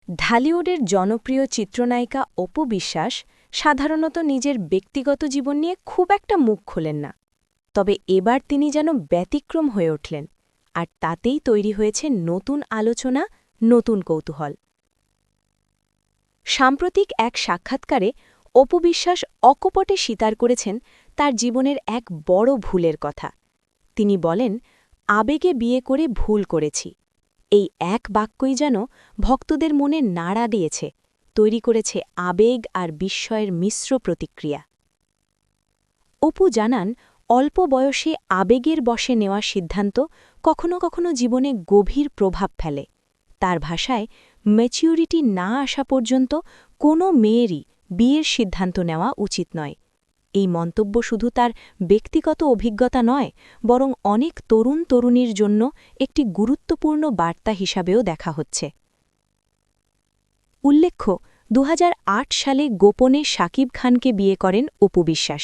ঢালিউডের জনপ্রিয় চিত্রনায়িকা অপু বিশ্বাস সাধারণত নিজের ব্যক্তিগত জীবন নিয়ে খুব একটা মুখ খোলেন না। তবে এবার তিনি যেন ব্যতিক্রম হয়ে উঠলেন, আর তাতেই তৈরি হয়েছে নতুন আলোচনা, নতুন কৌতূহল। সাম্প্রতিক এক সাক্ষাৎকারে অপু বিশ্বাস অকপটে স্বীকার করেছেন তার জীবনের এক বড় ভুলের কথা। তিনি বলেন, আবেগে বিয়ে করে ভুল করেছি। এই এক বাক্যই যেন ভক্তদের মনে নাড়া দিয়েছে, তৈরি করেছে আবেগ আর বিস্ময়ের মিশ্র প্রতিক্রিয়া। অপু জানান, অল্প বয়সে আবেগের বশে নেওয়া সিদ্ধান্ত কখনো কখনো জীবনে গভীর প্রভাব ফেলে। তার ভাষায়, ম্যাচিউরিটি না আসা পর্যন্ত কোনো মেয়েরই বিয়ের সিদ্ধান্ত নেওয়া উচিত নয়। এই মন্তব্য শুধু তার ব্যক্তিগত অভিজ্ঞতা নয়, বরং অনেক তরুণ তরুণীর জন্য একটি গুরুত্বপূর্ণ বার্তা হিসাবেও দেখা হচ্ছে। উল্লেখ্য, ২০০৮ সালে গোপনে শাকিব খানকে বিয়ে করেন অপু বিশ্বাস।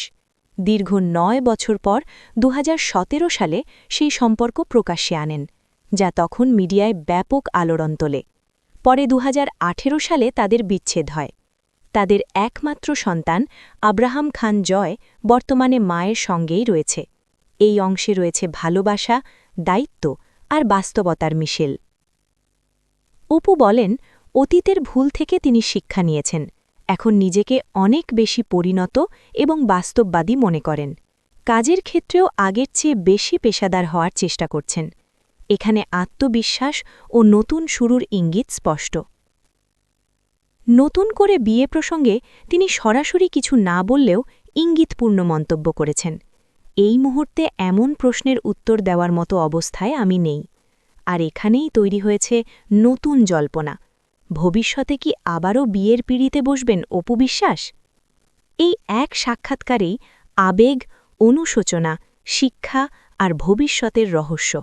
দীর্ঘ ৯ বছর পর ২০১৭ সালে সেই সম্পর্ক প্রকাশ্যে আনেন, যা তখন মিডিয়ায় ব্যাপক আলোড়ন তোলে। পরে ২০১৮ সালে তাদের বিচ্ছেদ হয়। তাদের একমাত্র সন্তান আব্রাহাম খান জয় বর্তমানে মায়ের সঙ্গেই রয়েছে। এই অংশে রয়েছে ভালোবাসা, দায়িত্ব আর বাস্তবতার মিশেল। অপু বলেন, অতীতের ভুল থেকে তিনি শিক্ষা নিয়েছেন, এখন নিজেকে অনেক বেশি পরিণত এবং বাস্তববাদী মনে করেন। কাজের ক্ষেত্রেও আগের চেয়ে বেশি পেশাদার হওয়ার চেষ্টা করছেন। এখানে আত্মবিশ্বাস ও নতুন শুরুর ইঙ্গিত স্পষ্ট। নতুন করে বিয়ে প্রসঙ্গে তিনি সরাসরি কিছু না বললেও ইঙ্গিতপূর্ণ মন্তব্য করেছেন। এই মুহূর্তে এমন প্রশ্নের উত্তর দেওয়ার মতো অবস্থায় আমি নেই। আর এখানেই তৈরি হয়েছে নতুন জল্পনা। ভবিষ্যতে কি আবারও বিয়ের পিঁড়িতে বসবেন অপু বিশ্বাস? এই এক সাক্ষাৎকারেই আবেগ, অনুশোচনা, শিক্ষা আর ভবিষ্যতের রহস্য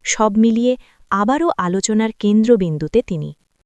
সব মিলিয়ে আবারও আলোচনার কেন্দ্রবিন্দুতে তিনি।